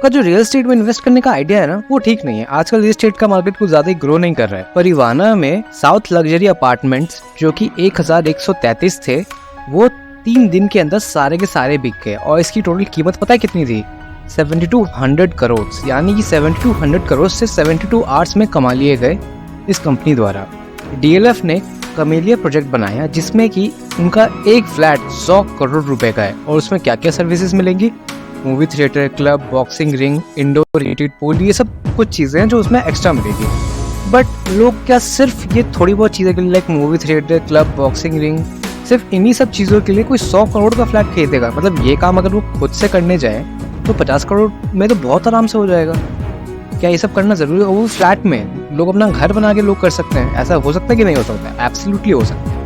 का जो real estate में इन्वेस्ट करने का आइडिया है ना, वो ठीक नहीं है। आजकल रियल एस्टेट का मार्केट कुछ ज्यादा ही ग्रो नहीं कर रहा है। परिवाना में साउथ लग्जरी अपार्टमेंट्स जो कि 1133 थे, वो 3 दिन के अंदर सारे के सारे बिक गए और इसकी टोटल कीमत पता है कितनी थी? 7200 करोड़, यानी कि 7200 करोड़ से 72 आवर्स में कमा लिए गए इस कंपनी द्वारा। DLF ने कमेलिया प्रोजेक्ट बनाया जिसमें कि उनका एक फ्लैट 100 करोड़ रुपए का है और उसमें क्या क्या सर्विसेज मिलेंगी? Movie theatre, club, boxing ring, indoor heated pool, ये सब कुछ चीज़ें हैं जो उसमें एक्स्ट्रा मिलेगी। बट लोग क्या सिर्फ ये थोड़ी बहुत चीज़ें के लिए, like movie theatre, club, boxing ring, सिर्फ इन्हीं सब चीज़ों के लिए कोई 100 करोड़ का फ्लैट खरीदेगा? मतलब ये काम अगर वो खुद से करने जाए तो 50 करोड़ में तो बहुत आराम से हो जाएगा। क्या ये सब करना ज़रूरी है? वो फ्लैट में लोग अपना घर बना के लोग कर सकते हैं। ऐसा हो सकता है कि नहीं हो सकता? एब्सोल्युटली हो सकता है।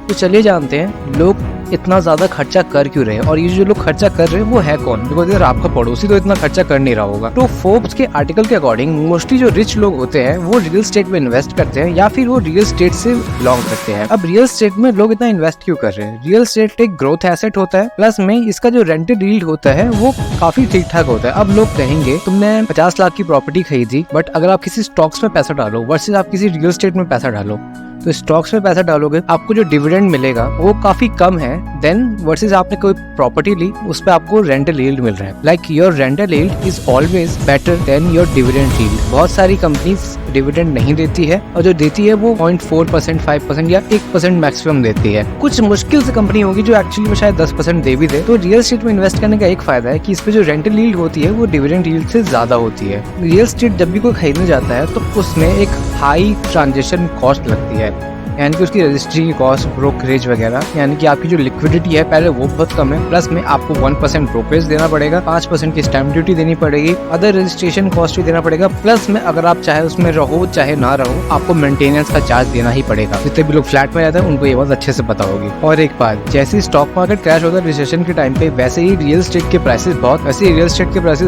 तो चलिए जानते हैं लोग इतना ज़्यादा खर्चा कर क्यों रहे हैं, और ये जो लोग खर्चा कर रहे हैं वो है कौन? बिकॉज अगर आपका पड़ोसी तो इतना खर्चा कर नहीं रहा होगा। तो फोर्ब्स के आर्टिकल के अकॉर्डिंग मोस्टली जो रिच लोग होते हैं वो रियल एस्टेट में इन्वेस्ट करते हैं या फिर वो रियल एस्टेट से बिलोंग करते हैं। अब रियल एस्टेट में लोग इतना इन्वेस्ट क्यों कर रहे हैं? रियल एस्टेट एक ग्रोथ एसेट होता है, प्लस में इसका जो रेंटेड यील्ड होता है वो काफी ठीक ठाक होता है। अब लोग कहेंगे तुमने 50 लाख की प्रॉपर्टी खरीदी, बट अगर आप किसी स्टॉक्स में पैसा डालो वर्सेस आप किसी रियल एस्टेट में पैसा डालो, तो स्टॉक्स में पैसा डालोगे आपको जो डिविडेंड मिलेगा वो काफी कम है देन वर्सेस आपने कोई प्रॉपर्टी ली उस पे आपको रेंटल यील्ड मिल रहा है। Like your rental yield is always better than your dividend yield. बहुत सारी कंपनीज डिविडेंड नहीं देती है और जो देती है वो 0.4%, 5% या 1% मैक्सिमम देती है। कुछ मुश्किल से कंपनी होगी जो एक्चुअली में शायद 10% दे भी दे। तो रियल एस्टेट में इन्वेस्ट करने का एक फायदा है कि इस पे जो रेंटल यील्ड होती है वो डिविडेंड यील्ड से ज्यादा होती है। रियल एस्टेट जब भी कोई खरीदने जाता है तो उसमें एक हाई ट्रांजेक्शन कॉस्ट लगती है, यानी कि उसकी रजिस्ट्री की कॉस्ट, ब्रोकरेज वगैरह, यानी कि आपकी जो लिक्विडिटी है पहले वो बहुत कम है। प्लस में आपको 1% ब्रोकरेज देना पड़ेगा, 5% की स्टैम्प ड्यूटी देनी पड़ेगी, अदर रजिस्ट्रेशन कॉस्ट भी देना पड़ेगा। प्लस में अगर आप चाहे उसमें रहो चाहे ना रहो आपको मेंटेनेंस का चार्ज देना ही पड़ेगा। जितने भी लोग फ्लैट में रहते हैं उनको ये बात अच्छे से पता होगी। और एक बात, जैसे स्टॉक मार्केट क्रैश होता है रिसेशन के टाइम पे, वैसे ही रियल एस्टेट के प्राइसेस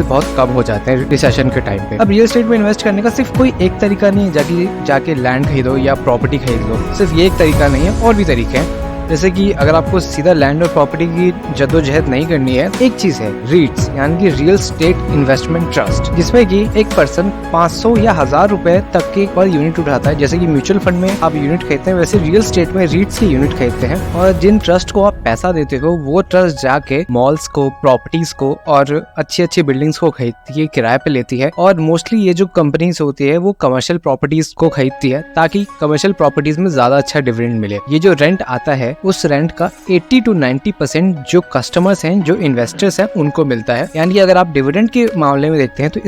बहुत कम हो जाते हैं रिसेशन के टाइम पे। अब रियल एस्टेट में इन्वेस्ट करने का सिर्फ कोई एक तरीका नहीं है जाके लैंड खरीदो या प्रॉपर्टी खरीद लो। सिर्फ ये एक तरीका नहीं है, और भी तरीके हैं। जैसे कि अगर आपको सीधा लैंड और प्रॉपर्टी की जद्दोजहद नहीं करनी है, एक चीज है रीट्स, यानी कि रियल एस्टेट इन्वेस्टमेंट ट्रस्ट, जिसमें कि एक पर्सन 500 या 1000 रुपए तक के पर यूनिट उठाता है। जैसे कि म्यूचुअल फंड में आप यूनिट खरीदते हैं, वैसे रियल एस्टेट में रीट्स की यूनिट खरीदते हैं। और जिन ट्रस्ट को आप पैसा देते हो वो ट्रस्ट जाके मॉल्स को, प्रॉपर्टीज को और अच्छी अच्छी बिल्डिंग्स को खरीदती है, किराए पे लेती है। और मोस्टली ये जो कंपनीज होती है वो कमर्शियल प्रॉपर्टीज को खरीदती है ताकि कमर्शियल प्रॉपर्टीज में ज्यादा अच्छा डिविडेंड मिले। ये जो रेंट आता है उस रेंट का 80 to 90% जो कस्टमर्स हैं, जो इन्वेस्टर्स हैं, उनको मिलता है। यानी कि अगर आप डिविडेंड के मामले में देखते हैं तो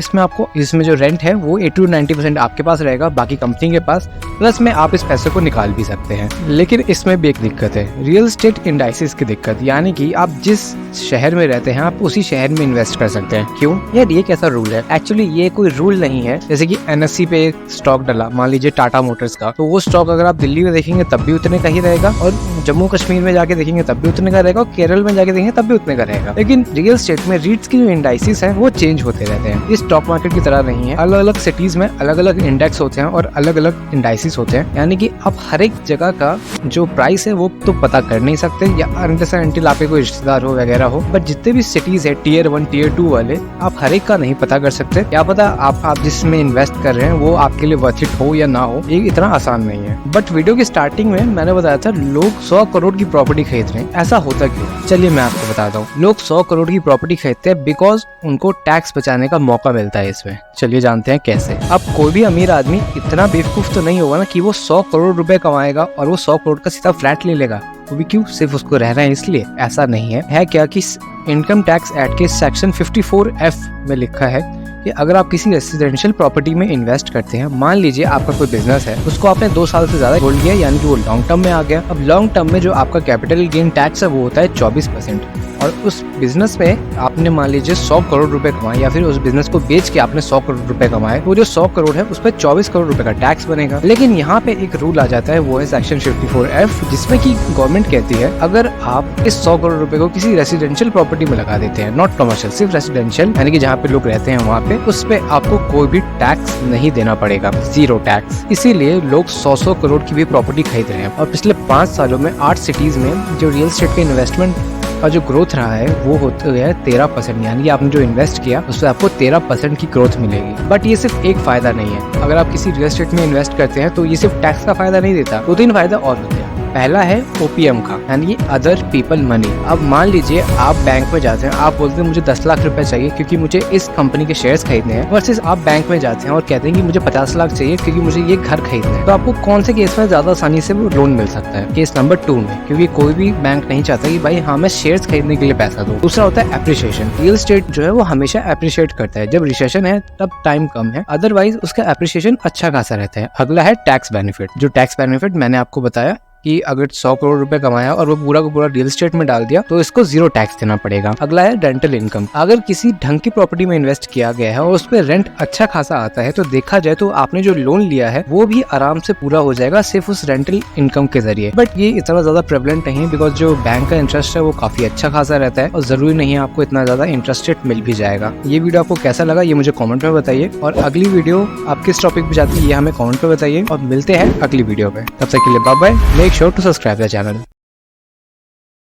इसमें जो रेंट है वो 80 to 90% आपके पास रहेगा, बाकी कंपनी के पास। प्लस में आप इस पैसे को निकाल भी सकते हैं। लेकिन इसमें भी एक दिक्कत है, रियल एस्टेट इंडाइसिस की दिक्कत, यानी कि आप जिस शहर में रहते हैं आप उसी शहर में इन्वेस्ट कर सकते हैं। क्यों यार, ये कैसा रूल है? एक्चुअली ये कोई रूल नहीं है। जैसे कि NSE पे एक स्टॉक डला, मान लीजिए टाटा मोटर्स का, तो वो स्टॉक अगर आप दिल्ली में देखेंगे तब भी उतने का ही रहेगा, और जम्मू कश्मीर में जाके देखेंगे तब भी उतने का रहेगा, और केरल में जाके देखेंगे तब भी उतने का रहेगा। लेकिन रियल एस्टेट में रीट्स की जो इंडाइसिस हैं वो चेंज होते रहते हैं। इस स्टॉक मार्केट की तरह नहीं है, अलग अलग सिटीज में अलग अलग इंडेक्स होते हैं और अलग अलग इंडाइसिस होते हैं। यानी कि आप हर एक जगह का जो प्राइस है वो तो पता कर नहीं सकते, या अनटिल आपके कोई रिश्तेदार हो वगैरह हो। बट जितने भी सिटीज है Tier 1, Tier 2 वाले, आप हर एक का नहीं पता कर सकते। क्या पता आप जिसमें इन्वेस्ट कर रहे हैं वो आपके लिए वर्थ इट हो या ना हो, ये इतना आसान नहीं है। बट वीडियो की स्टार्टिंग में मैंने बताया था लोग 100 करोड़ की प्रॉपर्टी खरीद रहे हैं, ऐसा होता क्यों? चलिए मैं आपको बताता हूँ। लोग 100 करोड़ की प्रॉपर्टी खरीदते हैं बिकॉज उनको टैक्स बचाने का मौका मिलता है इसमें। चलिए जानते हैं कैसे। अब कोई भी अमीर आदमी इतना बेवकूफ तो नहीं होगा ना कि वो 100 करोड़ रुपए कमाएगा और वो 100 करोड़ का सीधा फ्लैट ले लेगा। वो भी क्यों? सिर्फ उसको रहना है इसलिए? ऐसा नहीं है क्या कि इनकम टैक्स एक्ट के सेक्शन 54F में लिखा है कि अगर आप किसी रेसिडेंशियल प्रॉपर्टी में इन्वेस्ट करते हैं, मान लीजिए आपका कोई बिजनेस है, उसको आपने 2 साल से ज्यादा होल्ड किया, यानी कि वो लॉन्ग टर्म में आ गया। अब लॉन्ग टर्म में जो आपका कैपिटल गेन टैक्स है वो होता है 24%, और उस बिजनेस में आपने मान लीजिए 100 करोड़ रुपए कमाए, या फिर उस बिजनेस को बेच के आपने 100 करोड़ रुपए कमाए, वो जो 100 करोड़ है उस पर 24 करोड़ रुपए का टैक्स बनेगा। लेकिन यहाँ पे एक रूल आ जाता है, वो है सेक्शन 54F, जिसमें कि गवर्नमेंट कहती है अगर आप इस 100 करोड़ रुपए को किसी रेसिडेंशियल प्रॉपर्टी में लगा देते हैं, नॉट कमर्शियल, सिर्फ रेसिडेंशियल, यानी कि जहाँ पे लोग रहते हैं वहाँ पे, उस पे आपको कोई भी टैक्स नहीं देना पड़ेगा, 0 टैक्स। इसीलिए लोग 100 करोड़ की भी प्रॉपर्टी खरीद रहे हैं। और पिछले 5 सालों में 8 सिटीज में जो रियल एस्टेट के इन्वेस्टमेंट और जो ग्रोथ रहा है वो होता है 13%, यानी कि आपने जो इन्वेस्ट किया उससे आपको 13% की ग्रोथ मिलेगी। बट ये सिर्फ एक फायदा नहीं है। अगर आप किसी रियल एस्टेट में इन्वेस्ट करते हैं तो ये सिर्फ टैक्स का फायदा नहीं देता, 2-3 फायदा और होते हैं। पहला है ओपीएम का, यानी अदर पीपल मनी। अब मान लीजिए आप बैंक में जाते हैं, आप बोलते हैं मुझे 10 लाख रुपए चाहिए क्योंकि मुझे इस कंपनी के शेयर्स खरीदने हैं, वर्सेस आप बैंक में जाते हैं और कहते हैं कि मुझे 50 लाख चाहिए क्योंकि मुझे ये घर खरीदना है। तो आपको कौन से केस में ज्यादा आसानी से वो लोन मिल सकता है? केस नंबर 2 में, क्योंकि कोई भी बैंक नहीं चाहता कि भाई हाँ मैं शेयर्स खरीदने के लिए पैसा दूं। दूसरा होता है एप्रिसिएशन। रियल एस्टेट जो है वो हमेशा एप्रिशिएट करता है, जब रिसेशन है तब टाइम कम है, अदरवाइज उसका एप्रिसिएशन अच्छा खासा रहता है। अगला है टैक्स बेनिफिट। जो टैक्स बेनिफिट मैंने आपको बताया कि अगर 100 करोड़ रुपए कमाया और वो पूरा का पूरा रियल एस्टेट में डाल दिया तो इसको 0 टैक्स देना पड़ेगा। अगला है रेंटल इनकम। अगर किसी ढंग की प्रॉपर्टी में इन्वेस्ट किया गया है और उस पर रेंट अच्छा खासा आता है तो देखा जाए तो आपने जो लोन लिया है वो भी आराम से पूरा हो जाएगा सिर्फ उस रेंटल इनकम के जरिए। बट ये इतना ज्यादा प्रेवलेंट नहीं है, बिकॉज जो बैंक का इंटरेस्ट है वो काफी अच्छा खासा रहता है और जरूरी नहीं है आपको इतना ज्यादा इंटरेस्ट रेट मिल भी जाएगा। ये वीडियो आपको कैसा लगा ये मुझे कॉमेंट में बताइए, और अगली वीडियो आप किस टॉपिक पे चाहती है ये हमें कॉमेंट में बताइए, और मिलते हैं अगली वीडियो पे। तब तक के लिए bye bye. Make sure to subscribe the channel.